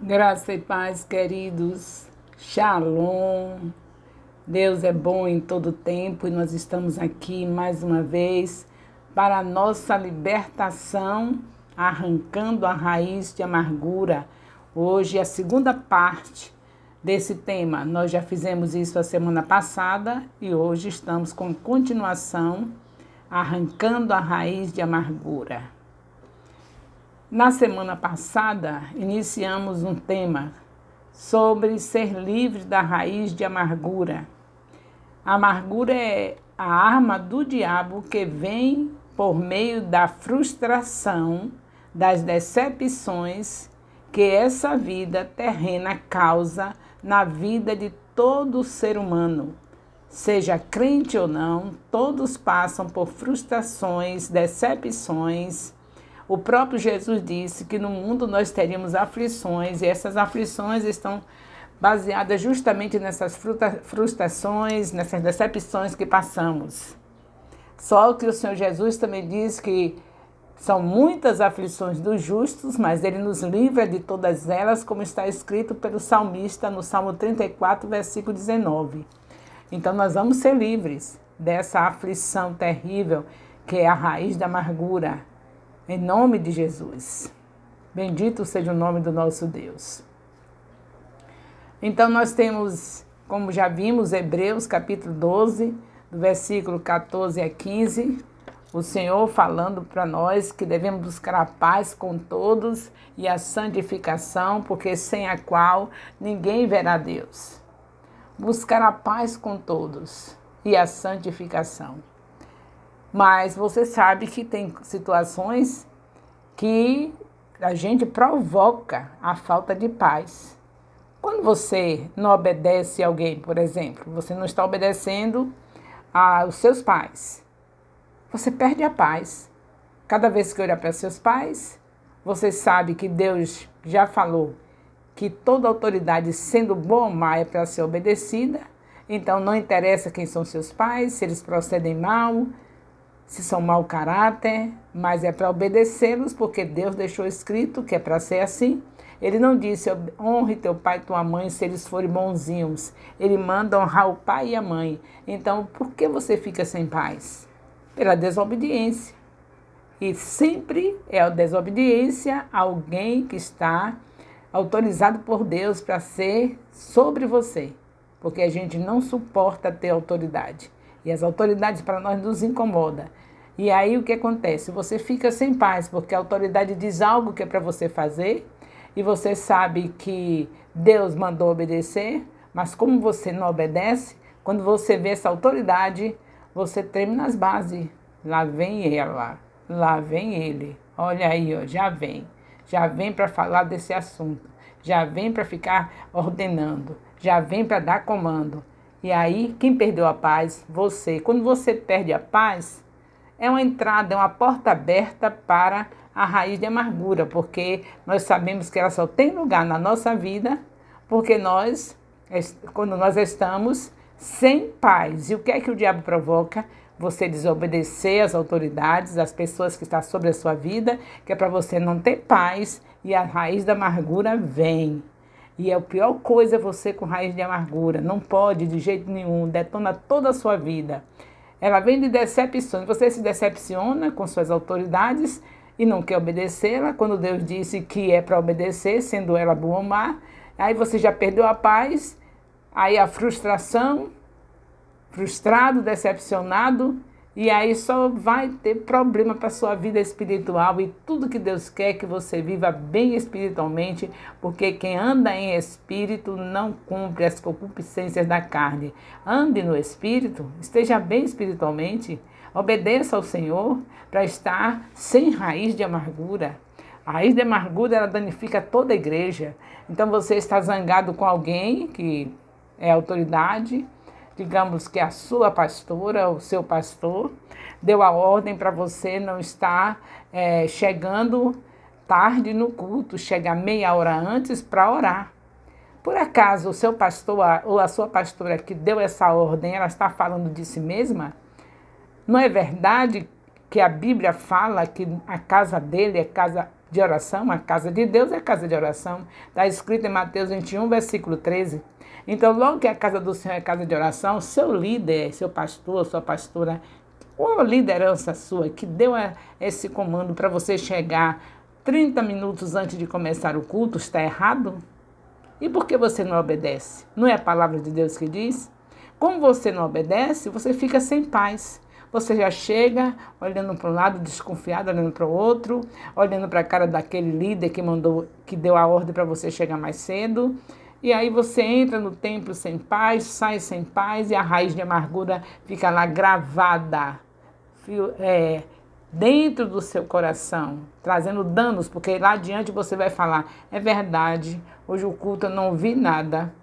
Graça e paz, queridos. Shalom. Deus é bom em todo tempo e nós estamos aqui mais uma vez para a nossa libertação, arrancando a raiz de amargura. Hoje é a segunda parte desse tema. Nós já fizemos isso a semana passada e hoje estamos com continuação, arrancando a raiz de amargura. Na semana passada, iniciamos um tema sobre ser livre da raiz de amargura. A amargura é a arma do diabo que vem por meio da frustração, das decepções que essa vida terrena causa na vida de todo ser humano. Seja crente ou não, todos passam por frustrações, decepções. O próprio Jesus disse que no mundo nós teríamos aflições, e essas aflições estão baseadas justamente nessas frustrações, nessas decepções que passamos. Só que o Senhor Jesus também diz que são muitas aflições dos justos, mas Ele nos livra de todas elas, como está escrito pelo salmista no Salmo 34, versículo 19. Então nós vamos ser livres dessa aflição terrível que é a raiz da amargura. Em nome de Jesus. Bendito seja o nome do nosso Deus. Então nós temos, como já vimos, Hebreus capítulo 12, do versículo 14 a 15, o Senhor falando para nós que devemos buscar a paz com todos e a santificação, porque sem a qual ninguém verá Deus. Buscar a paz com todos e a santificação. Mas você sabe que tem situações que a gente provoca a falta de paz. Quando você não obedece a alguém, por exemplo, você não está obedecendo aos seus pais, você perde a paz. Cada vez que olha para seus pais, você sabe que Deus já falou que toda autoridade, sendo boa ou má, é para ser obedecida. Então não interessa quem são seus pais, se eles procedem mal, se são mau caráter, mas é para obedecê-los, porque Deus deixou escrito que é para ser assim. Ele não disse, honre teu pai e tua mãe se eles forem bonzinhos. Ele manda honrar o pai e a mãe. Então, por que você fica sem paz? Pela desobediência. E sempre é a desobediência alguém que está autorizado por Deus para ser sobre você. Porque a gente não suporta ter autoridade. E as autoridades para nós nos incomodam. E aí o que acontece? Você fica sem paz, porque a autoridade diz algo que é para você fazer, e você sabe que Deus mandou obedecer, mas como você não obedece, quando você vê essa autoridade, você treme nas bases. Lá vem ela, lá vem ele. Olha aí, ó, já vem para falar desse assunto, já vem para ficar ordenando, já vem para dar comando. E aí, quem perdeu a paz? Você. Quando você perde a paz, é uma entrada, é uma porta aberta para a raiz de amargura, porque nós sabemos que ela só tem lugar na nossa vida, porque quando nós estamos sem paz. E o que é que o diabo provoca? Você desobedecer às autoridades, às pessoas que estão sobre a sua vida, que é para você não ter paz, e a raiz da amargura vem. E a pior coisa é você com raiz de amargura. Não pode de jeito nenhum, detona toda a sua vida. Ela vem de decepções. Você se decepciona com suas autoridades e não quer obedecê-la, quando Deus disse que é para obedecer, sendo ela boa ou má. Aí você já perdeu a paz, aí a frustração, frustrado, decepcionado, e aí só vai ter problema para a sua vida espiritual, e tudo que Deus quer é que você viva bem espiritualmente, porque quem anda em espírito não cumpre as concupiscências da carne. Ande no espírito, esteja bem espiritualmente, obedeça ao Senhor para estar sem raiz de amargura. A raiz de amargura, ela danifica toda a igreja. Então você está zangado com alguém que é autoridade, digamos que a sua pastora, o seu pastor, deu a ordem para você não estar chegando tarde no culto, chegar meia hora antes para orar. Por acaso o seu pastor ou a sua pastora que deu essa ordem, ela está falando de si mesma? Não é verdade que a Bíblia fala que a casa dele é casa de oração, a casa de Deus é casa de oração. Está escrito em Mateus 21, versículo 13. Então, logo que a casa do Senhor é casa de oração, seu líder, seu pastor, sua pastora, ou liderança sua que deu esse comando para você chegar 30 minutos antes de começar o culto, está errado? E por que você não obedece? Não é a palavra de Deus que diz? Como você não obedece, você fica sem paz. Você já chega olhando para um lado, desconfiado, olhando para o outro, olhando para a cara daquele líder que deu a ordem para você chegar mais cedo. E aí você entra no templo sem paz, sai sem paz e a raiz de amargura fica lá gravada dentro do seu coração, trazendo danos, porque lá adiante você vai falar, é verdade, hoje o culto eu não vi nada,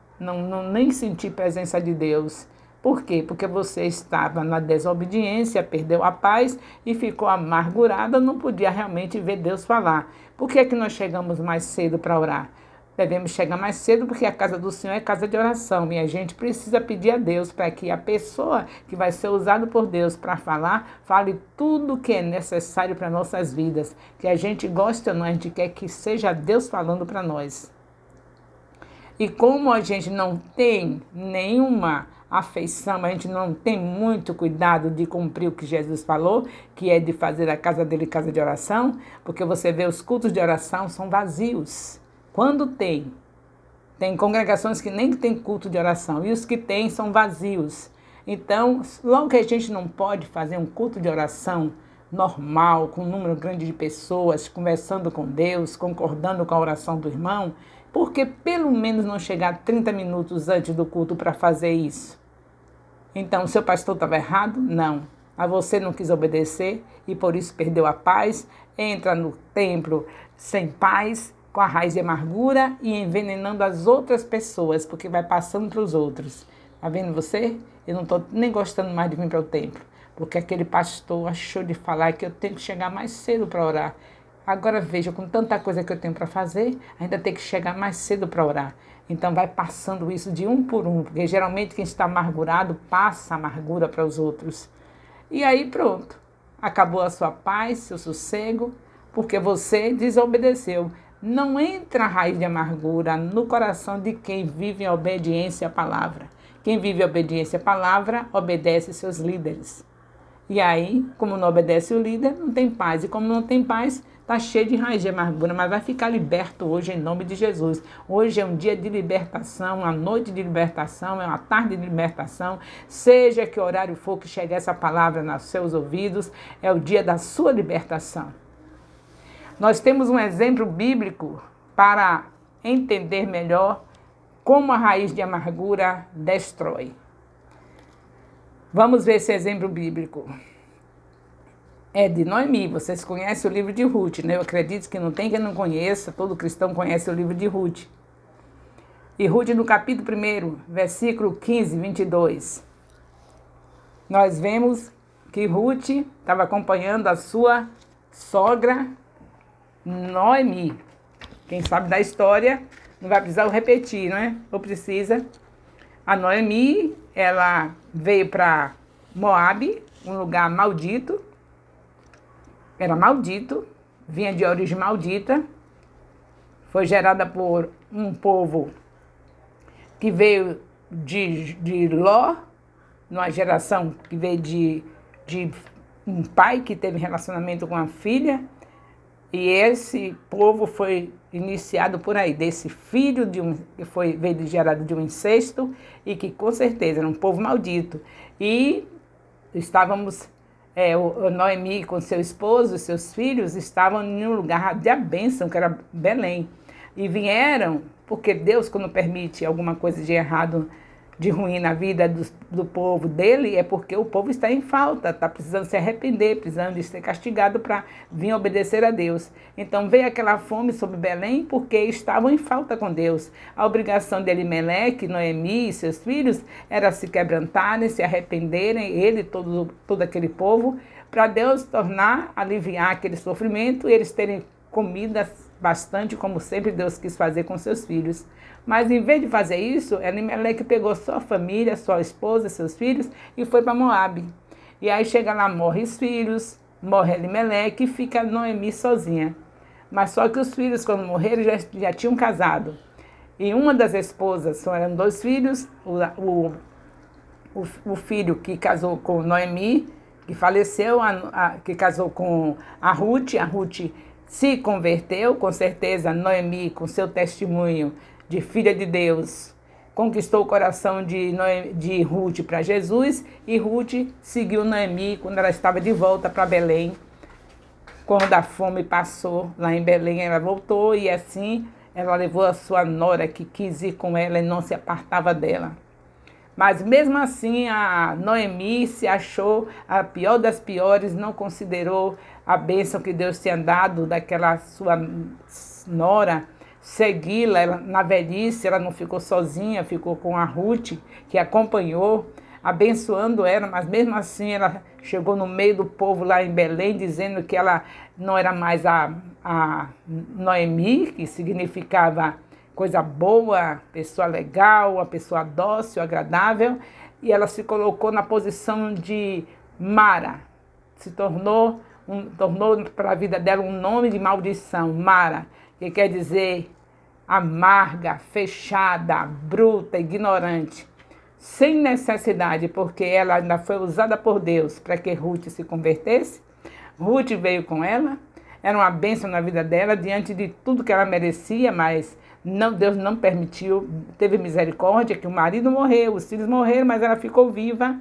nem senti presença de Deus. Por quê? Porque você estava na desobediência, perdeu a paz e ficou amargurada, não podia realmente ver Deus falar. Por que é que nós chegamos mais cedo para orar? Devemos chegar mais cedo porque a casa do Senhor é casa de oração e a gente precisa pedir a Deus para que a pessoa que vai ser usada por Deus para falar, fale tudo o que é necessário para nossas vidas. Que a gente gosta ou não, a gente quer que seja Deus falando para nós. E como a gente não tem nenhuma afeição, a gente não tem muito cuidado de cumprir o que Jesus falou, que é de fazer a casa dele casa de oração, porque você vê os cultos de oração são vazios. Quando tem congregações que nem tem culto de oração, e os que tem são vazios. Então, logo que a gente não pode fazer um culto de oração normal, com um número grande de pessoas, conversando com Deus, concordando com a oração do irmão, por que pelo menos não chegar 30 minutos antes do culto para fazer isso? Então, o seu pastor estava errado? Não. A você não quis obedecer e por isso perdeu a paz, entra no templo sem paz, com a raiz de amargura e envenenando as outras pessoas, porque vai passando para os outros. Está vendo você? Eu não estou nem gostando mais de vir para o templo, porque aquele pastor achou de falar que eu tenho que chegar mais cedo para orar. Agora veja, com tanta coisa que eu tenho para fazer, ainda tem que chegar mais cedo para orar. Então vai passando isso de um por um, porque geralmente quem está amargurado passa a amargura para os outros. E aí pronto, acabou a sua paz, seu sossego, porque você desobedeceu. Não entra a raiz de amargura no coração de quem vive em obediência à palavra. Quem vive em obediência à palavra, obedece seus líderes. E aí, como não obedece o líder, não tem paz. E como não tem paz, está cheio de raiz de amargura, mas vai ficar liberto hoje em nome de Jesus. Hoje é um dia de libertação, uma noite de libertação, é uma tarde de libertação. Seja que horário for que chegue essa palavra nos seus ouvidos, é o dia da sua libertação. Nós temos um exemplo bíblico para entender melhor como a raiz de amargura destrói. Vamos ver esse exemplo bíblico. É de Noemi, vocês conhecem o livro de Ruth, né? Eu acredito que não tem quem não conheça, todo cristão conhece o livro de Ruth. E Ruth no capítulo 1, versículo 15, 22. Nós vemos que Ruth estava acompanhando a sua sogra Noemi. Quem sabe da história não vai precisar eu repetir, não é? Ou precisa. A Noemi, ela veio para Moabe, um lugar maldito. Era maldito, vinha de origem maldita. Foi gerada por um povo que veio de Ló, numa geração que veio de um pai que teve relacionamento com a filha. E esse povo foi iniciado por aí, desse filho que veio gerado de um incesto e que com certeza era um povo maldito. E estávamos, Noemi com seu esposo e seus filhos estavam em um lugar de bênção, que era Belém. E vieram, porque Deus, quando permite alguma coisa de errado, de ruim na vida do povo dele, é porque o povo está em falta, está precisando se arrepender, precisando de ser castigado para vir obedecer a Deus. Então veio aquela fome sobre Belém porque estavam em falta com Deus. A obrigação de Elimeleque, Noemi e seus filhos era se quebrantarem, se arrependerem, ele e todo aquele povo, para Deus aliviar aquele sofrimento e eles terem comida bastante, como sempre Deus quis fazer com seus filhos. Mas em vez de fazer isso, Elimeleque pegou sua família, sua esposa, seus filhos e foi para Moabe. E aí chega lá, morre os filhos, morre Elimeleque e fica Noemi sozinha. Mas só que os filhos, quando morreram, já tinham casado. E uma das esposas, eram 2 filhos, o filho que casou com Noemi, que faleceu, que casou com a Ruth se converteu, com certeza Noemi, com seu testemunho de filha de Deus, conquistou o coração de Ruth para Jesus, e Ruth seguiu Noemi quando ela estava de volta para Belém. Quando a fome passou lá em Belém, ela voltou, e assim ela levou a sua nora, que quis ir com ela e não se apartava dela. Mas mesmo assim, a Noemi se achou a pior das piores, não considerou a bênção que Deus tinha dado daquela sua nora, segui-la. Ela, na velhice, ela não ficou sozinha, ficou com a Ruth, que acompanhou, abençoando ela, mas mesmo assim ela chegou no meio do povo lá em Belém, dizendo que ela não era mais a Noemi, que significava coisa boa, pessoa legal, a pessoa dócil, agradável, e ela se colocou na posição de Mara, se tornou para a vida dela um nome de maldição, Mara, que quer dizer amarga, fechada, bruta, ignorante, sem necessidade, porque ela ainda foi usada por Deus para que Ruth se convertesse. Ruth veio com ela, era uma bênção na vida dela, diante de tudo que ela merecia, mas Deus não permitiu, teve misericórdia, que o marido morreu, os filhos morreram, mas ela ficou viva.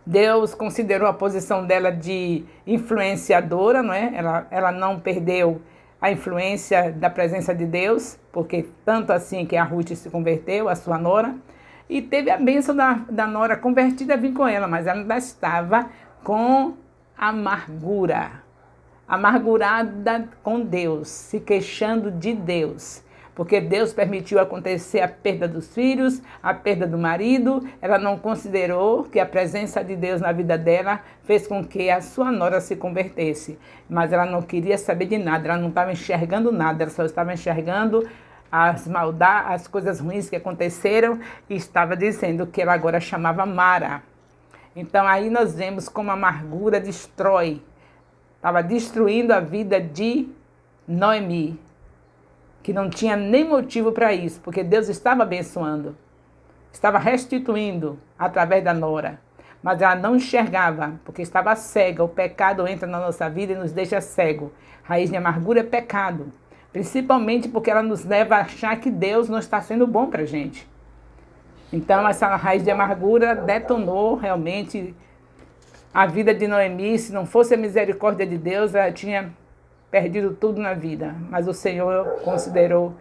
Deus considerou a posição dela de influenciadora, não é? Ela não perdeu a influência da presença de Deus, porque tanto assim que a Ruth se converteu, a sua nora, e teve a bênção da nora convertida a vir com ela, mas ela ainda estava com amargura, amargurada com Deus, se queixando de Deus, porque Deus permitiu acontecer a perda dos filhos, a perda do marido. Ela não considerou que a presença de Deus na vida dela fez com que a sua nora se convertesse, mas ela não queria saber de nada, ela não estava enxergando nada, ela só estava enxergando as maldades, as coisas ruins que aconteceram, e estava dizendo que ela agora chamava Mara. Então aí nós vemos como a amargura destrói. Estava destruindo a vida de Noemi, que não tinha nem motivo para isso, porque Deus estava abençoando, estava restituindo através da nora, mas ela não enxergava, porque estava cega. O pecado entra na nossa vida e nos deixa cego. Raiz de amargura é pecado, principalmente porque ela nos leva a achar que Deus não está sendo bom para a gente. Então essa raiz de amargura detonou realmente a vida de Noemi. Se não fosse a misericórdia de Deus, ela tinha perdido tudo na vida. Mas o Senhor considerou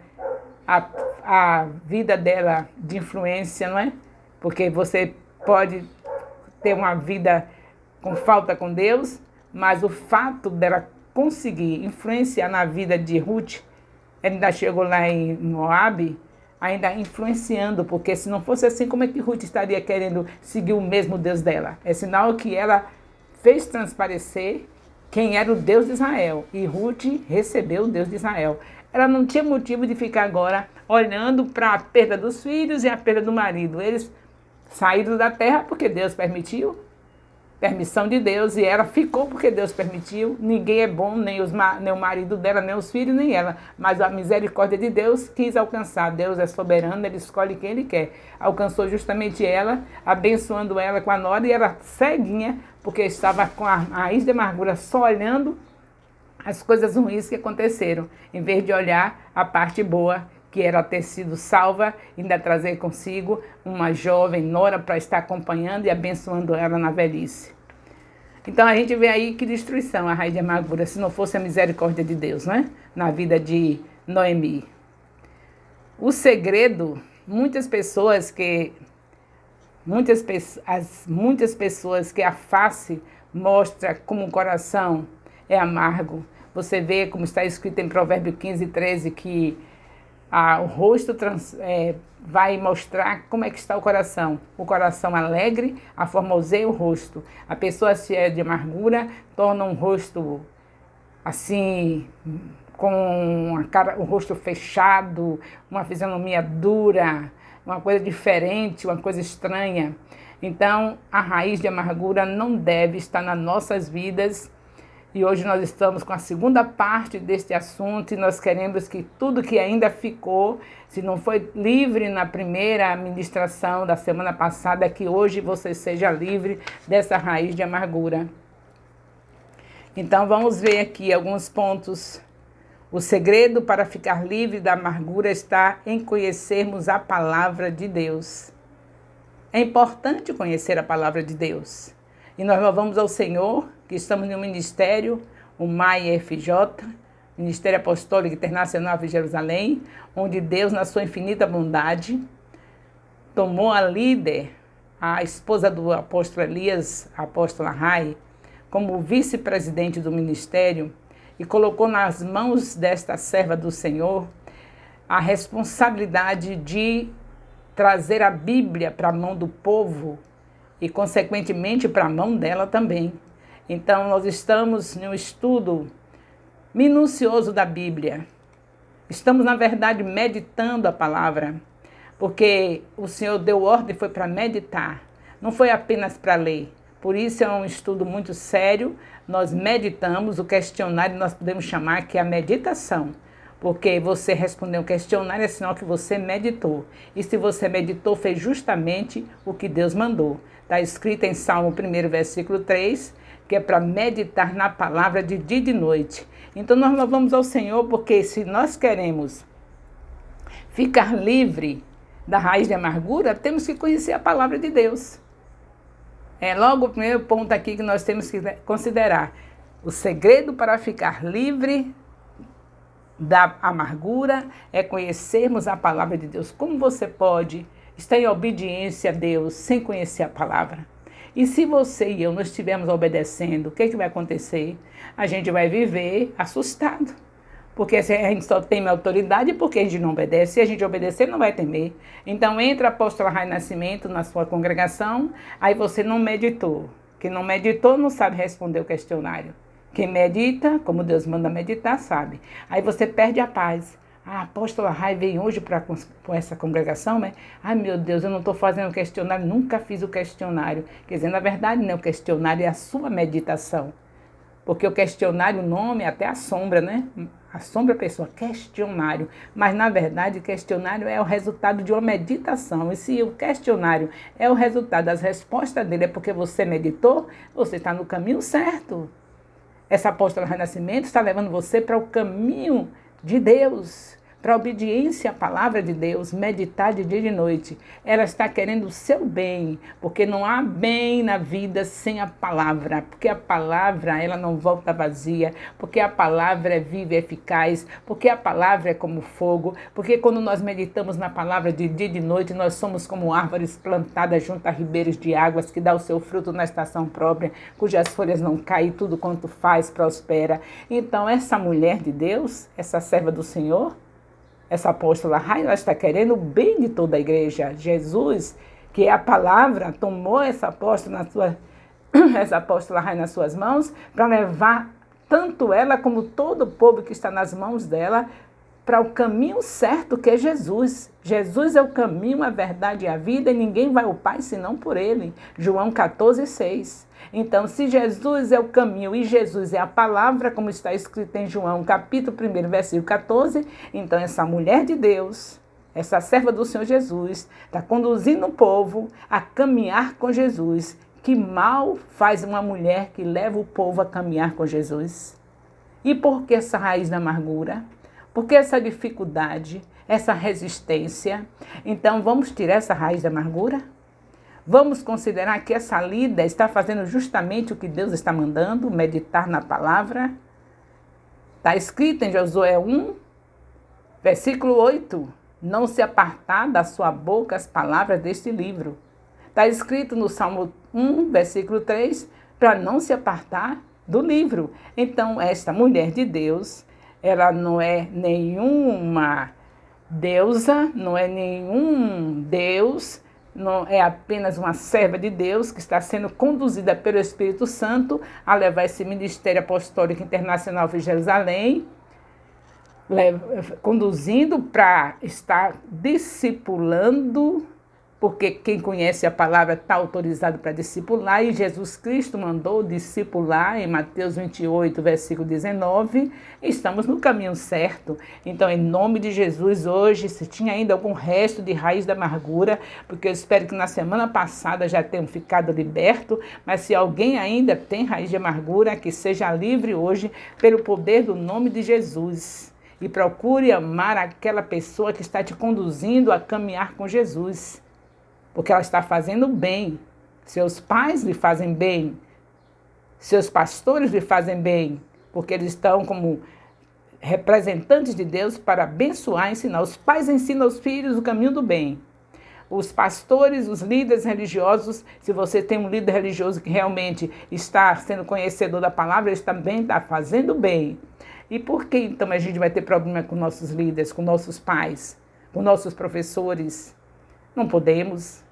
a vida dela de influência, não é? Porque você pode ter uma vida com falta com Deus, mas o fato dela conseguir influenciar na vida de Ruth, ainda chegou lá em Moabe, ainda influenciando, porque se não fosse assim, como é que Ruth estaria querendo seguir o mesmo Deus dela? É sinal que ela fez transparecer quem era o Deus de Israel, e Ruth recebeu o Deus de Israel. Ela não tinha motivo de ficar agora olhando para a perda dos filhos e a perda do marido. Eles saíram da terra porque Deus permitiu, permissão de Deus, e ela ficou porque Deus permitiu. Ninguém é bom, nem o marido dela, nem os filhos, nem ela. Mas a misericórdia de Deus quis alcançar. Deus é soberano, Ele escolhe quem Ele quer. Alcançou justamente ela, abençoando ela com a nora, e ela ceguinha, porque estava com a raiz de amargura, só olhando as coisas ruins que aconteceram, em vez de olhar a parte boa, que era ter sido salva, ainda trazer consigo uma jovem nora para estar acompanhando e abençoando ela na velhice. Então a gente vê aí que destruição a raiz de amargura, se não fosse a misericórdia de Deus, né? Na vida de Noemi. O segredo, muitas pessoas que a face mostra como o coração é amargo. Você vê como está escrito em Provérbios 15:13, que o rosto vai mostrar como é que está o coração. O coração alegre, aformoseia o rosto. A pessoa cheia de amargura torna um rosto assim, com o rosto fechado, uma fisionomia dura, uma coisa diferente, uma coisa estranha. Então, a raiz de amargura não deve estar nas nossas vidas, E hoje nós estamos com a segunda parte deste assunto e nós queremos que tudo que ainda ficou, se não foi livre na primeira ministração da semana passada, que hoje você seja livre dessa raiz de amargura. Então vamos ver aqui alguns pontos. O segredo para ficar livre da amargura está em conhecermos a palavra de Deus. É importante conhecer a palavra de Deus. E nós louvamos ao Senhor, que estamos no ministério, o MAI-FJ, Ministério Apostólico Internacional de Jerusalém, onde Deus, na sua infinita bondade, tomou a líder, a esposa do apóstolo Elias, a apóstola Rai, como vice-presidente do ministério e colocou nas mãos desta serva do Senhor a responsabilidade de trazer a Bíblia para a mão do povo e, consequentemente, para a mão dela também. Então, nós estamos no estudo minucioso da Bíblia. Estamos, na verdade, meditando a palavra, porque o Senhor deu ordem, foi para meditar, não foi apenas para ler. Por isso é um estudo muito sério, nós meditamos, o questionário nós podemos chamar que é a meditação. Porque você respondeu um questionário é sinal que você meditou. E se você meditou, fez justamente o que Deus mandou. Está escrito em Salmo 1, versículo 3, que é para meditar na palavra de dia e de noite. Então nós louvamos ao Senhor, porque se nós queremos ficar livre da raiz de amargura, temos que conhecer a palavra de Deus. É logo o primeiro ponto aqui que nós temos que considerar. O segredo para ficar livre da amargura é conhecermos a palavra de Deus. Como você pode estar em obediência a Deus sem conhecer a palavra? E se você e eu não estivermos obedecendo, o que vai acontecer? A gente vai viver assustado. Porque a gente só teme autoridade porque a gente não obedece. Se a gente obedecer, não vai temer. Então entra a apóstola Rai Nascimento na sua congregação, aí você não meditou. Quem não meditou não sabe responder o questionário. Quem medita, como Deus manda meditar, sabe. Aí você perde a paz. A apóstola Rai veio hoje para essa congregação, né? Ai, meu Deus, eu não estou fazendo questionário, nunca fiz o questionário. Quer dizer, na verdade, não é o questionário, é a sua meditação. Porque o questionário, o nome até assombra, né? Assombra a pessoa, questionário. Mas, na verdade, questionário é o resultado de uma meditação. E se o questionário é o resultado das respostas dele, é porque você meditou, você está no caminho certo. Essa apóstola Renascimento está levando você para o caminho de Deus, para a obediência à palavra de Deus, meditar de dia e de noite. Ela está querendo o seu bem, porque não há bem na vida sem a palavra, porque a palavra ela não volta vazia, porque a palavra é viva e eficaz, porque a palavra é como fogo, porque quando nós meditamos na palavra de dia e de noite, nós somos como árvores plantadas junto a ribeiros de águas, que dá o seu fruto na estação própria, cujas folhas não caem, tudo quanto faz prospera. Então essa mulher de Deus, essa serva do Senhor, essa apóstola Rai, ela está querendo o bem de toda a igreja. Jesus, que é a palavra, tomou essa apóstola Rai nas suas mãos para levar tanto ela como todo o povo que está nas mãos dela para o caminho certo que é Jesus. Jesus é o caminho, a verdade e a vida e ninguém vai ao Pai senão por ele. João 14,6. Então, se Jesus é o caminho e Jesus é a palavra, como está escrito em João, capítulo 1, versículo 14, então essa mulher de Deus, essa serva do Senhor Jesus, está conduzindo o povo a caminhar com Jesus. Que mal faz uma mulher que leva o povo a caminhar com Jesus? E por que essa raiz da amargura? Por que essa dificuldade, essa resistência? Então, vamos tirar essa raiz da amargura? Vamos considerar que essa líder está fazendo justamente o que Deus está mandando, meditar na palavra. Está escrito em Josué 1, versículo 8, não se apartar da sua boca as palavras deste livro. Está escrito no Salmo 1, versículo 3, para não se apartar do livro. Então, esta mulher de Deus, ela não é nenhuma deusa, não é nenhum Deus, não é apenas uma serva de Deus que está sendo conduzida pelo Espírito Santo a levar esse Ministério Apostólico Internacional de Jerusalém, conduzindo para estar discipulando porque quem conhece a palavra está autorizado para discipular, e Jesus Cristo mandou discipular em Mateus 28, versículo 19, e estamos no caminho certo. Então, em nome de Jesus, hoje, se tinha ainda algum resto de raiz da amargura, porque eu espero que na semana passada já tenham ficado liberto, mas se alguém ainda tem raiz de amargura, que seja livre hoje pelo poder do nome de Jesus. E procure amar aquela pessoa que está te conduzindo a caminhar com Jesus, porque ela está fazendo bem. Seus pais lhe fazem bem, seus pastores lhe fazem bem, porque eles estão como representantes de Deus para abençoar e ensinar. Os pais ensinam aos filhos o caminho do bem. Os pastores, os líderes religiosos, se você tem um líder religioso que realmente está sendo conhecedor da palavra, ele também está fazendo bem. E por que então a gente vai ter problema com nossos líderes, com nossos pais, com nossos professores? Não podemos,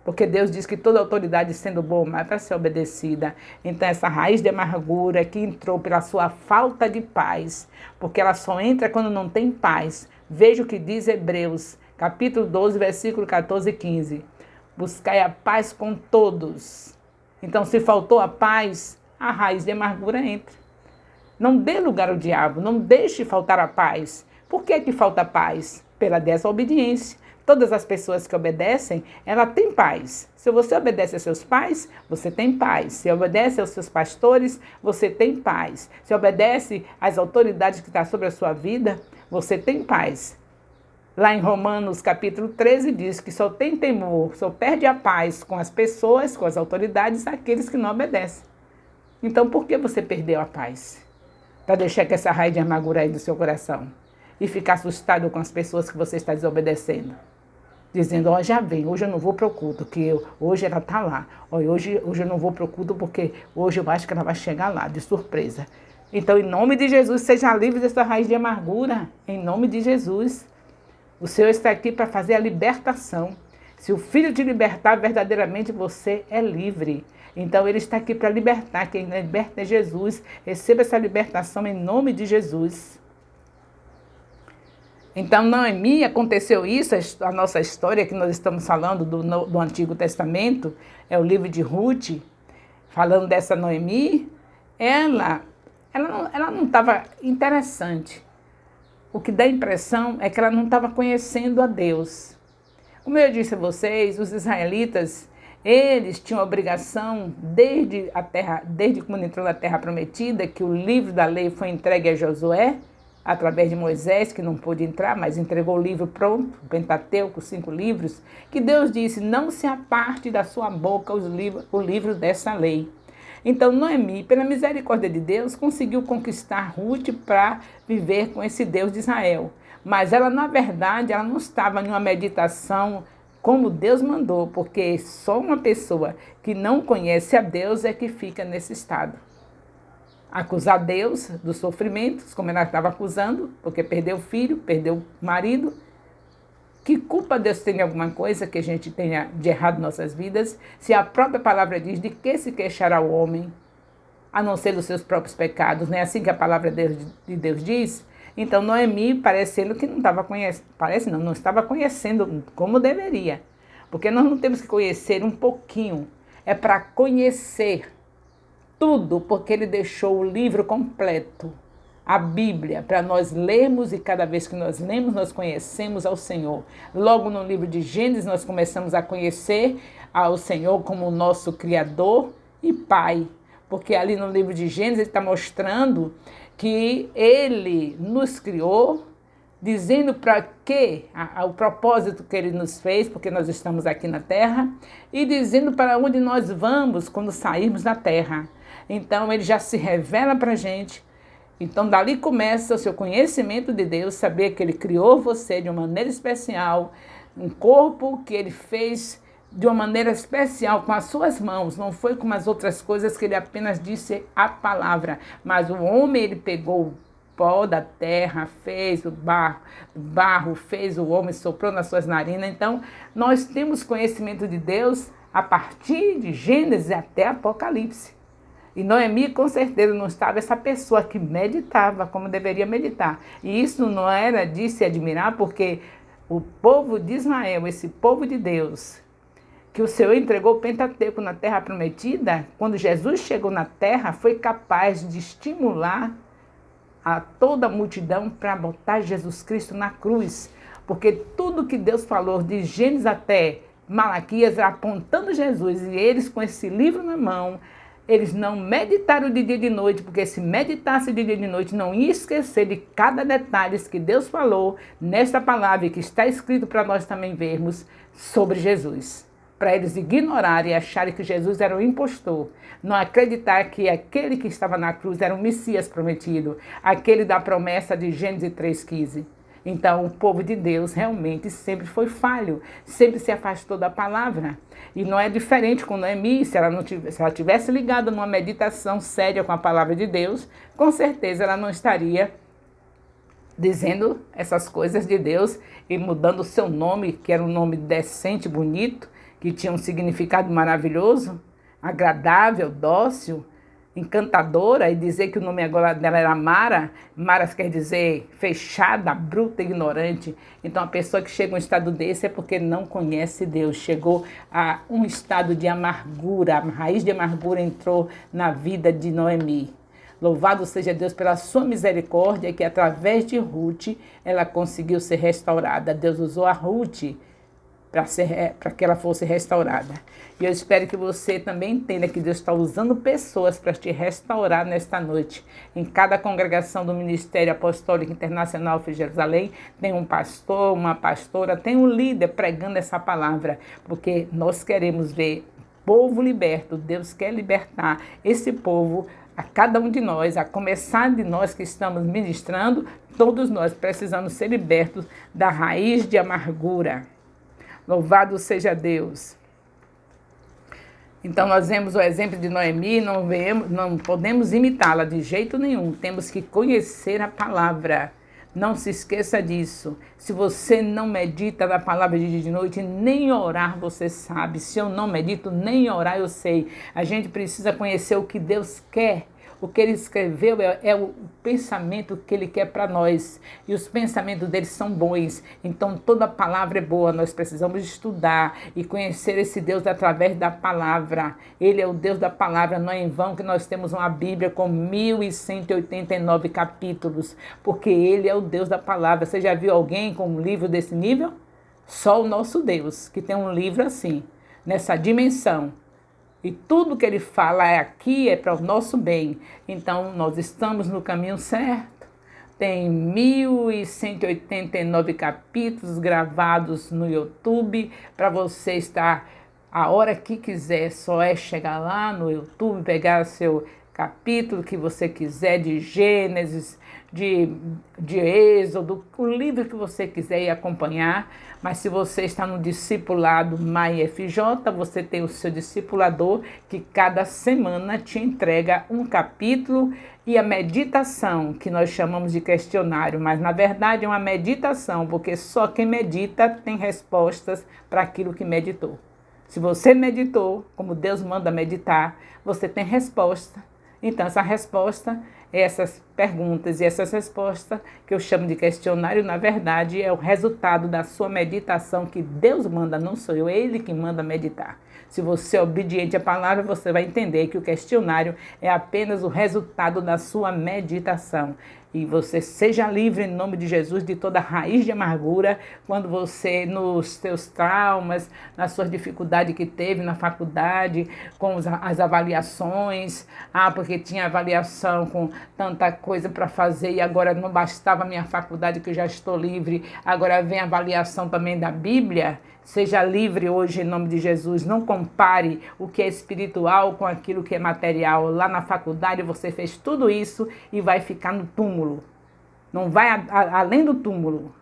porque Deus diz que toda autoridade, sendo boa, é para ser obedecida. Então essa raiz de amargura que entrou pela sua falta de paz, porque ela só entra quando não tem paz. Veja o que diz Hebreus, capítulo 12, versículo 14 e 15. Buscai a paz com todos. Então, se faltou a paz, a raiz de amargura entra. Não dê lugar ao diabo, não deixe faltar a paz. Por que falta paz? Pela desobediência. Todas as pessoas que obedecem, ela tem paz. Se você obedece a seus pais, você tem paz. Se obedece aos seus pastores, você tem paz. Se obedece às autoridades que estão sobre a sua vida, você tem paz. Lá em Romanos capítulo 13 diz que só tem temor, só perde a paz com as pessoas, com as autoridades, aqueles que não obedecem. Então por que você perdeu a paz? Para deixar que essa raiz de amargura aí do seu coração e ficar assustado com as pessoas que você está desobedecendo. Dizendo, já vem, hoje eu não vou para o culto, que hoje ela está lá. Hoje eu não vou para o culto porque hoje eu acho que ela vai chegar lá, de surpresa. Então, em nome de Jesus, seja livre dessa raiz de amargura. Em nome de Jesus. O Senhor está aqui para fazer a libertação. Se o Filho te libertar, verdadeiramente você é livre. Então, Ele está aqui para libertar. Quem liberta é Jesus. Receba essa libertação em nome de Jesus. Então, Noemi, aconteceu isso, a nossa história que nós estamos falando do Antigo Testamento, é o livro de Ruth, falando dessa Noemi, ela não estava interessante. O que dá a impressão é que ela não estava conhecendo a Deus. Como eu disse a vocês, os israelitas, eles tinham a obrigação, desde quando entrou na Terra Prometida, que o livro da lei foi entregue a Josué, através de Moisés, que não pôde entrar, mas entregou o livro pronto, o Pentateuco, 5 livros, que Deus disse, não se aparte da sua boca o livro dessa lei. Então, Noemi, pela misericórdia de Deus, conseguiu conquistar Ruth para viver com esse Deus de Israel. Mas ela, na verdade, ela não estava em uma meditação como Deus mandou, porque só uma pessoa que não conhece a Deus é que fica nesse estado. Acusar Deus dos sofrimentos, como ela estava acusando, porque perdeu o filho, perdeu o marido. Que culpa Deus tem em alguma coisa que a gente tenha de errado em nossas vidas, se a própria palavra diz de que se queixará o homem, a não ser dos seus próprios pecados, não é assim que a palavra de Deus diz? Então Noemi parecendo que não estava conhecendo, não estava conhecendo como deveria, porque nós não temos que conhecer um pouquinho, é para conhecer tudo, porque ele deixou o livro completo, a Bíblia, para nós lermos, e cada vez que nós lemos, nós conhecemos ao Senhor. Logo no livro de Gênesis, nós começamos a conhecer ao Senhor como o nosso Criador e Pai, porque ali no livro de Gênesis ele está mostrando que Ele nos criou, dizendo para que, o propósito que Ele nos fez, porque nós estamos aqui na Terra, e dizendo para onde nós vamos quando sairmos da Terra. Então, Ele já se revela para a gente. Então, dali começa o seu conhecimento de Deus, saber que Ele criou você de uma maneira especial, um corpo que Ele fez de uma maneira especial com as suas mãos, não foi como as outras coisas que Ele apenas disse a palavra, mas o homem, Ele pegou o pó da terra, fez o barro, fez o homem, soprou nas suas narinas. Então, nós temos conhecimento de Deus a partir de Gênesis até Apocalipse. E Noemi, com certeza, não estava essa pessoa que meditava como deveria meditar. E isso não era de se admirar, porque o povo de Israel, esse povo de Deus, que o Senhor entregou o Pentateuco na terra prometida, quando Jesus chegou na terra, foi capaz de estimular a toda a multidão para botar Jesus Cristo na cruz. Porque tudo que Deus falou, de Gênesis até Malaquias, apontando Jesus, e eles com esse livro na mão, eles não meditaram de dia e de noite, porque se meditasse de dia e de noite, não ia esquecer de cada detalhe que Deus falou nesta palavra, e que está escrito para nós também vermos sobre Jesus. Para eles ignorarem e acharem que Jesus era um impostor. Não acreditar que aquele que estava na cruz era o Messias prometido, aquele da promessa de Gênesis 3,15. Então, o povo de Deus realmente sempre foi falho, sempre se afastou da palavra. E não é diferente com Noemi. Se ela tivesse ligado numa meditação séria com a palavra de Deus, com certeza ela não estaria dizendo essas coisas de Deus e mudando o seu nome, que era um nome decente, bonito, que tinha um significado maravilhoso, agradável, dócil, encantadora, e dizer que o nome agora dela era Mara. Mara quer dizer fechada, bruta, ignorante. Então a pessoa que chega a um estado desse é porque não conhece Deus, chegou a um estado de amargura, a raiz de amargura entrou na vida de Noemi. Louvado seja Deus pela sua misericórdia, que através de Ruth ela conseguiu ser restaurada. Deus usou a Ruth para que ela fosse restaurada. E eu espero que você também entenda que Deus está usando pessoas para te restaurar nesta noite. Em cada congregação do Ministério Apostólico Internacional de Jerusalém, tem um pastor, uma pastora, tem um líder pregando essa palavra, porque nós queremos ver povo liberto. Deus quer libertar esse povo, a cada um de nós, a começar de nós que estamos ministrando. Todos nós precisamos ser libertos da raiz de amargura. Louvado seja Deus. Então nós vemos o exemplo de Noemi, não podemos imitá-la de jeito nenhum. Temos que conhecer a palavra. Não se esqueça disso. Se você não medita na palavra de dia e de noite, nem orar você sabe. Se eu não medito, nem orar eu sei. A gente precisa conhecer o que Deus quer. O que ele escreveu é o pensamento que ele quer para nós. E os pensamentos dele são bons. Então toda palavra é boa. Nós precisamos estudar e conhecer esse Deus através da palavra. Ele é o Deus da palavra. Não é em vão que nós temos uma Bíblia com 1189 capítulos. Porque ele é o Deus da palavra. Você já viu alguém com um livro desse nível? Só o nosso Deus, que tem um livro assim, nessa dimensão. E tudo que ele fala aqui é para o nosso bem. Então, nós estamos no caminho certo. Tem 1189 capítulos gravados no YouTube para você estar a hora que quiser. Só é chegar lá no YouTube, pegar seu capítulo que você quiser, de Gênesis, de Êxodo, o livro que você quiser ir acompanhar. Mas se você está no discipulado MyFJ, você tem o seu discipulador que cada semana te entrega um capítulo e a meditação, que nós chamamos de questionário, mas na verdade é uma meditação, porque só quem medita tem respostas para aquilo que meditou. Se você meditou, como Deus manda meditar, você tem resposta. Então essa resposta, essas perguntas e essas respostas, que eu chamo de questionário, na verdade é o resultado da sua meditação, que Deus manda, não sou eu, é Ele que manda meditar. Se você é obediente à palavra, você vai entender que o questionário é apenas o resultado da sua meditação. E você seja livre em nome de Jesus de toda raiz de amargura, quando você, nos seus traumas, nas suas dificuldades que teve na faculdade, com as avaliações, porque tinha avaliação com tanta coisa para fazer e agora não bastava a minha faculdade que eu já estou livre, agora vem a avaliação também da Bíblia. Seja livre hoje em nome de Jesus. Não compare o que é espiritual com aquilo que é material. Lá na faculdade você fez tudo isso e vai ficar no túmulo. Não vai além do túmulo.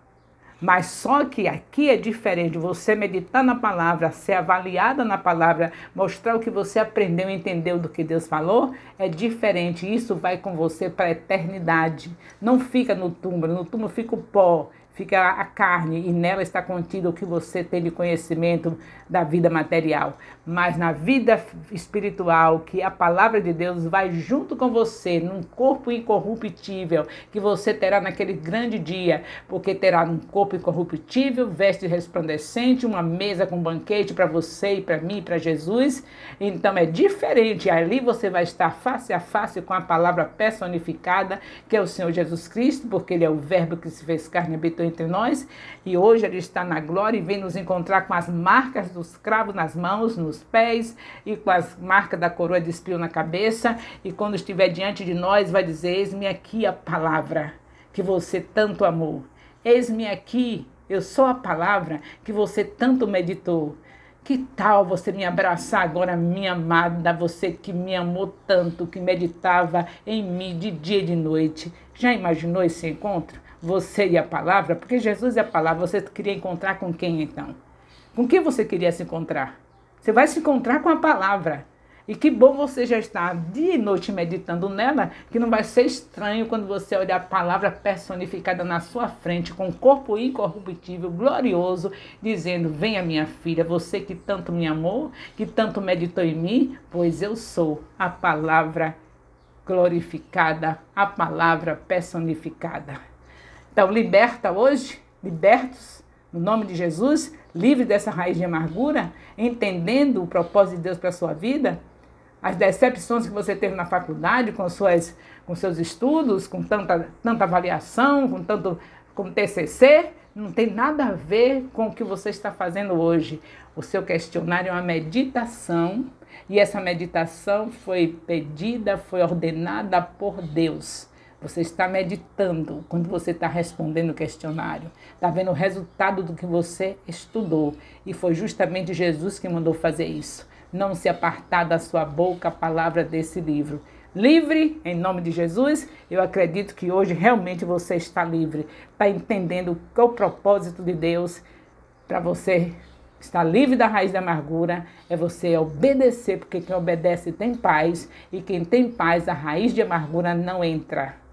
Mas só que aqui é diferente. Você meditar na palavra, ser avaliada na palavra, mostrar o que você aprendeu e entendeu do que Deus falou, é diferente. Isso vai com você para a eternidade. Não fica no túmulo. No túmulo fica o pó. fica a carne, e nela está contido o que você tem de conhecimento da vida material. Mas na vida espiritual, que a palavra de Deus vai junto com você, num corpo incorruptível, que você terá naquele grande dia, porque terá um corpo incorruptível, veste resplandecente, uma mesa com banquete para você e para mim, para Jesus. Então é diferente, ali você vai estar face a face com a palavra personificada, que é o Senhor Jesus Cristo, porque Ele é o verbo que se fez carne e habitou entre nós, e hoje Ele está na glória e vem nos encontrar com as marcas dos cravos nas mãos, nos pés, e com as marcas da coroa de espinho na cabeça, e quando estiver diante de nós vai dizer: eis-me aqui a palavra que você tanto amou, eis-me aqui, eu sou a palavra que você tanto meditou. Que tal você me abraçar agora, minha amada, você que me amou tanto, que meditava em mim de dia e de noite? Já imaginou esse encontro? Você e a palavra? Porque Jesus é a palavra. Você queria encontrar com quem então? Com quem você queria se encontrar? Você vai se encontrar com a palavra. E que bom você já está dia e noite meditando nela, que não vai ser estranho quando você olhar a palavra personificada na sua frente, com o corpo incorruptível, glorioso, dizendo: venha minha filha, você que tanto me amou, que tanto meditou em mim, pois eu sou a palavra glorificada, a palavra personificada. Então, liberta hoje, libertos, no nome de Jesus, livre dessa raiz de amargura, entendendo o propósito de Deus para a sua vida, as decepções que você teve na faculdade, com seus estudos, com tanta avaliação, com TCC, não tem nada a ver com o que você está fazendo hoje. O seu questionário é uma meditação, e essa meditação foi pedida, foi ordenada por Deus. Você está meditando quando você está respondendo o questionário. Está vendo o resultado do que você estudou. E foi justamente Jesus que mandou fazer isso. Não se apartar da sua boca a palavra desse livro. Livre, em nome de Jesus, eu acredito que hoje realmente você está livre. Está entendendo qual é o propósito de Deus para você estar livre da raiz da amargura. É você obedecer, porque quem obedece tem paz. E quem tem paz, a raiz de amargura não entra.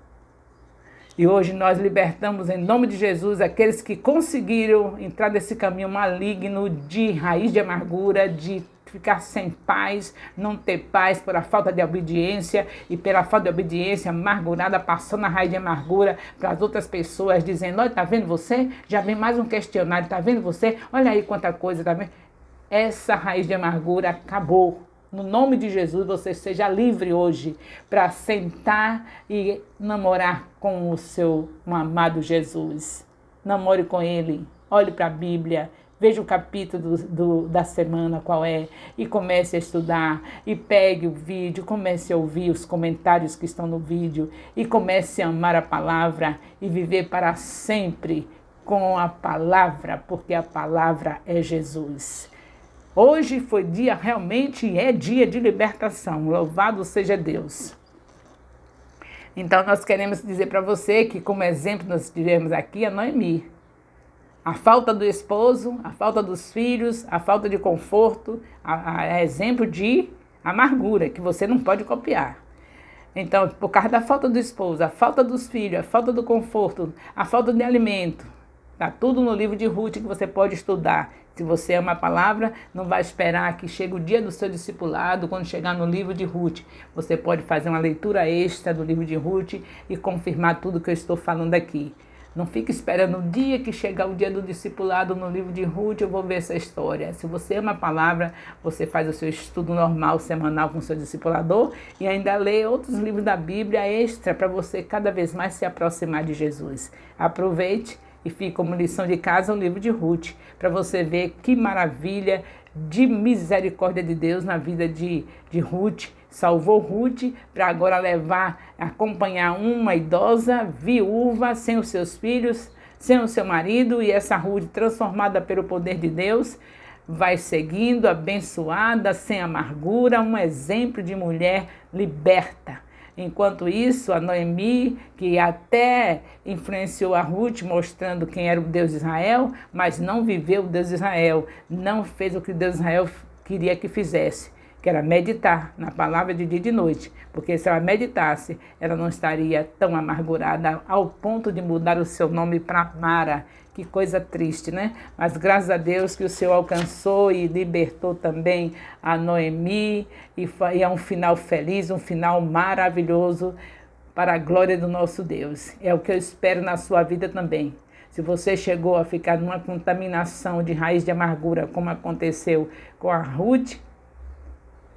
E hoje nós libertamos em nome de Jesus aqueles que conseguiram entrar nesse caminho maligno de raiz de amargura, de ficar sem paz, não ter paz por a falta de obediência, e pela falta de obediência amargurada, passando a raiz de amargura para as outras pessoas, dizendo: olha, tá vendo você? Já vem mais um questionário, tá vendo você? Olha aí quanta coisa, tá vendo? Essa raiz de amargura acabou. No nome de Jesus, você seja livre hoje para sentar e namorar com o seu amado Jesus. Namore com Ele, olhe para a Bíblia, veja o capítulo da semana qual é, e comece a estudar, e pegue o vídeo, comece a ouvir os comentários que estão no vídeo, e comece a amar a palavra e viver para sempre com a palavra, porque a palavra é Jesus. Hoje foi dia, realmente é dia de libertação. Louvado seja Deus. Então nós queremos dizer para você que, como exemplo, nós tivemos aqui a Noemi. A falta do esposo, a falta dos filhos, a falta de conforto, é exemplo de amargura, que você não pode copiar. Então, por causa da falta do esposo, a falta dos filhos, a falta do conforto, a falta de alimento, está tudo no livro de Ruth que você pode estudar. Se você ama a palavra, não vai esperar que chegue o dia do seu discipulado. Quando chegar no livro de Ruth, você pode fazer uma leitura extra do livro de Ruth e confirmar tudo que eu estou falando aqui. Não fique esperando o dia que chegar o dia do discipulado no livro de Ruth, eu vou ver essa história. Se você ama a palavra, você faz o seu estudo normal, semanal com o seu discipulador, e ainda lê outros livros da Bíblia extra para você cada vez mais se aproximar de Jesus. Aproveite e fique como lição de casa o livro de Ruth, para você ver que maravilha de misericórdia de Deus na vida de Ruth. Salvou Ruth para agora acompanhar uma idosa, viúva, sem os seus filhos, sem o seu marido, e essa Ruth, transformada pelo poder de Deus, vai seguindo, abençoada, sem amargura, um exemplo de mulher liberta. Enquanto isso, a Noemi, que até influenciou a Ruth, mostrando quem era o Deus de Israel, mas não viveu o Deus de Israel, não fez o que o Deus de Israel queria que fizesse. que era meditar na palavra de dia e de noite, porque se ela meditasse, ela não estaria tão amargurada ao ponto de mudar o seu nome para Mara. Que coisa triste, né? Mas graças a Deus que o Senhor alcançou e libertou também a Noemi, e é um final feliz, um final maravilhoso para a glória do nosso Deus. É o que eu espero na sua vida também. Se você chegou a ficar numa contaminação de raiz de amargura, como aconteceu com a Ruth,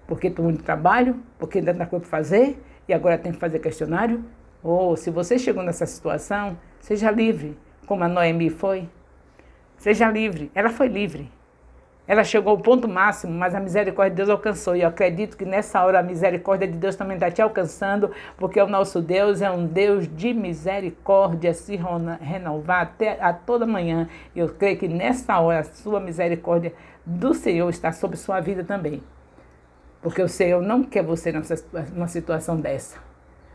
porque tem muito trabalho, porque ainda tem coisa para fazer, e agora tem que fazer questionário, ou se você chegou nessa situação, seja livre, como a Noemi foi. Seja livre. Ela foi livre. Ela chegou ao ponto máximo, mas a misericórdia de Deus alcançou. E eu acredito que nessa hora a misericórdia de Deus também está te alcançando, porque o nosso Deus é um Deus de misericórdia, se renovar até a toda manhã. E eu creio que nessa hora a sua misericórdia do Senhor está sobre sua vida também. Porque o Senhor não quer você numa situação dessa.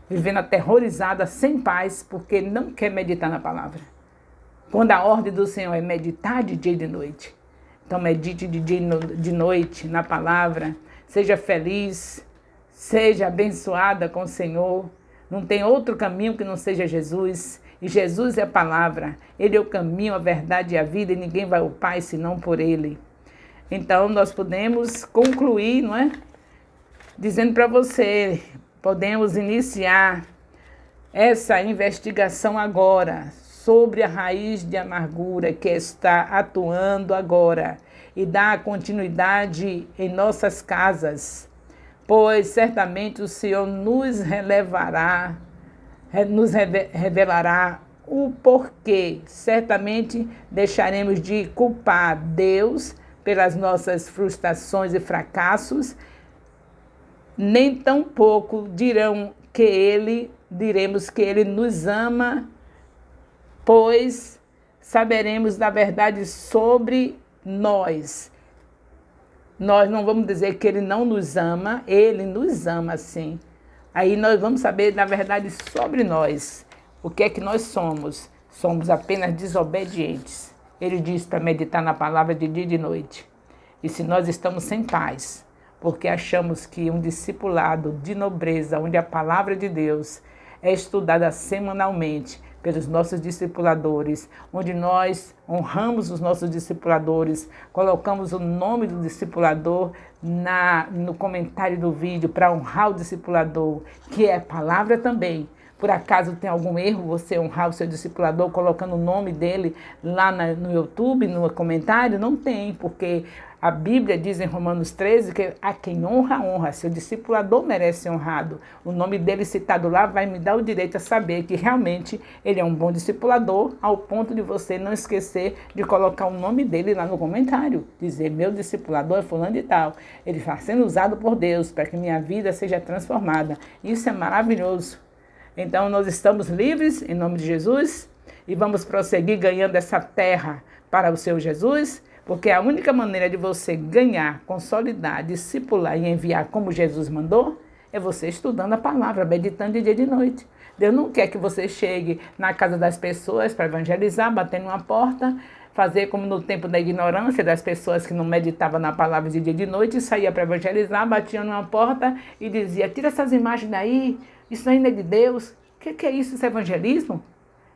Vivendo aterrorizada, sem paz, porque não quer meditar na palavra. Quando a ordem do Senhor é meditar de dia e de noite. Então medite de dia e de noite na palavra. Seja feliz, seja abençoada com o Senhor. Não tem outro caminho que não seja Jesus. E Jesus é a palavra. Ele é o caminho, a verdade e a vida. E ninguém vai ao Pai senão por Ele. Então nós podemos concluir, não é? Dizendo para você, podemos iniciar essa investigação agora sobre a raiz de amargura que está atuando agora e dar continuidade em nossas casas, pois certamente o Senhor nos revelará o porquê. Certamente deixaremos de culpar Deus pelas nossas frustrações e fracassos, nem tampouco diremos que Ele nos ama, pois saberemos da verdade sobre nós. Nós não vamos dizer que Ele não nos ama, Ele nos ama sim. Aí nós vamos saber da verdade sobre nós. O que é que nós somos? Somos apenas desobedientes. Ele diz para meditar na palavra de dia e de noite. E se nós estamos sem paz, porque achamos que um discipulado de nobreza, onde a palavra de Deus é estudada semanalmente pelos nossos discipuladores, onde nós honramos os nossos discipuladores, colocamos o nome do discipulador no comentário do vídeo para honrar o discipulador, que é a palavra também. Por acaso tem algum erro você honrar o seu discipulador colocando o nome dele lá no YouTube, no comentário? Não tem, porque a Bíblia diz em Romanos 13 que a quem honra, honra. Seu discipulador merece ser honrado. O nome dele citado lá vai me dar o direito a saber que realmente ele é um bom discipulador, ao ponto de você não esquecer de colocar o nome dele lá no comentário. Dizer, meu discipulador é fulano de tal. Ele está sendo usado por Deus para que minha vida seja transformada. Isso é maravilhoso. Então nós estamos livres em nome de Jesus e vamos prosseguir ganhando essa terra para o seu Jesus, porque a única maneira de você ganhar, consolidar, discipular e enviar como Jesus mandou é você estudando a palavra, meditando de dia e de noite. Deus não quer que você chegue na casa das pessoas para evangelizar, bater numa porta, fazer como no tempo da ignorância das pessoas que não meditavam na palavra de dia e de noite, saía para evangelizar, batiam numa porta e dizia, tira essas imagens daí, isso ainda é de Deus. O que é isso? Isso é evangelismo?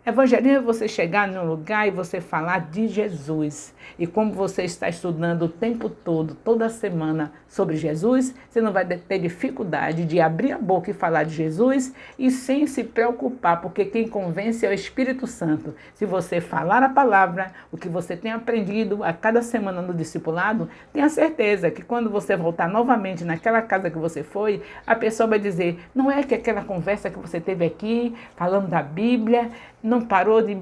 Evangelismo é você chegar num lugar e você falar de Jesus. E como você está estudando o tempo todo, toda semana, sobre Jesus, você não vai ter dificuldade de abrir a boca e falar de Jesus e sem se preocupar, porque quem convence é o Espírito Santo. Se você falar a palavra, o que você tem aprendido a cada semana no discipulado, tenha certeza que quando você voltar novamente naquela casa que você foi, a pessoa vai dizer, não é que aquela conversa que você teve aqui, falando da Bíblia,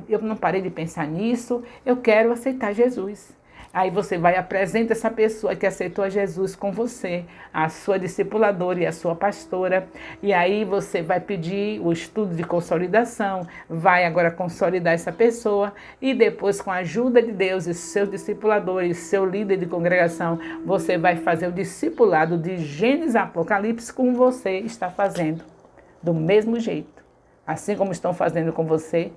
eu não parei de pensar nisso, eu quero aceitar Jesus. Aí você vai e apresenta essa pessoa que aceitou a Jesus com você, a sua discipuladora e a sua pastora. E aí você vai pedir o estudo de consolidação, vai agora consolidar essa pessoa e depois, com a ajuda de Deus e seus discipuladores, seu líder de congregação, você vai fazer o discipulado de Gênesis a Apocalipse como você está fazendo, do mesmo jeito. Assim como estão fazendo com você,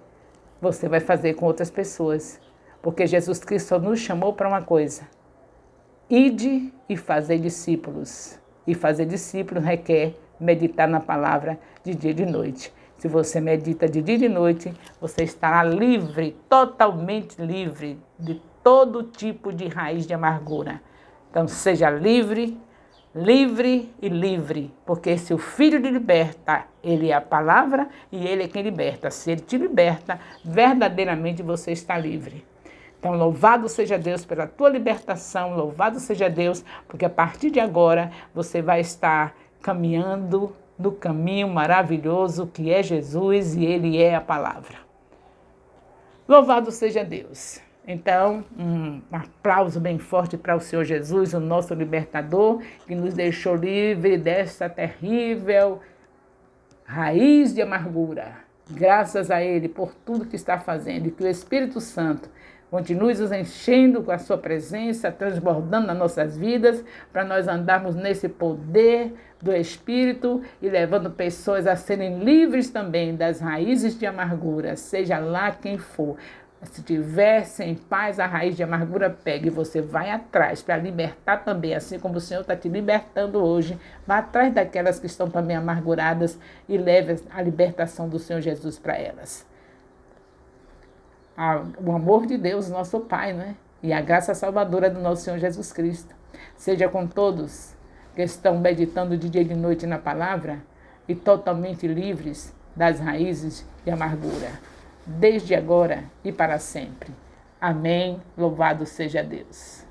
você vai fazer com outras pessoas. Porque Jesus Cristo nos chamou para uma coisa. Ide e fazei discípulos. E fazer discípulos requer meditar na palavra de dia e de noite. Se você medita de dia e de noite, você estará livre, totalmente livre de todo tipo de raiz de amargura. Então seja livre, livre e livre, porque se o Filho te liberta, ele é a palavra e ele é quem liberta. Se ele te liberta, verdadeiramente você está livre. Então, louvado seja Deus pela tua libertação, louvado seja Deus, porque a partir de agora você vai estar caminhando no caminho maravilhoso que é Jesus e ele é a palavra. Louvado seja Deus. Então, um aplauso bem forte para o Senhor Jesus, o nosso libertador, que nos deixou livre dessa terrível raiz de amargura. Graças a Ele por tudo que está fazendo e que o Espírito Santo continue nos enchendo com a sua presença, transbordando nas nossas vidas, para nós andarmos nesse poder do Espírito e levando pessoas a serem livres também das raízes de amargura, seja lá quem for. Se tiver sem paz, a raiz de amargura pega e você vai atrás para libertar também, assim como o Senhor está te libertando hoje. Vá atrás daquelas que estão também amarguradas e leve a libertação do Senhor Jesus para elas. O amor de Deus, nosso Pai, né? E a graça salvadora do nosso Senhor Jesus Cristo seja com todos que estão meditando de dia e de noite na palavra e totalmente livres das raízes de amargura, desde agora e para sempre. Amém. Louvado seja Deus.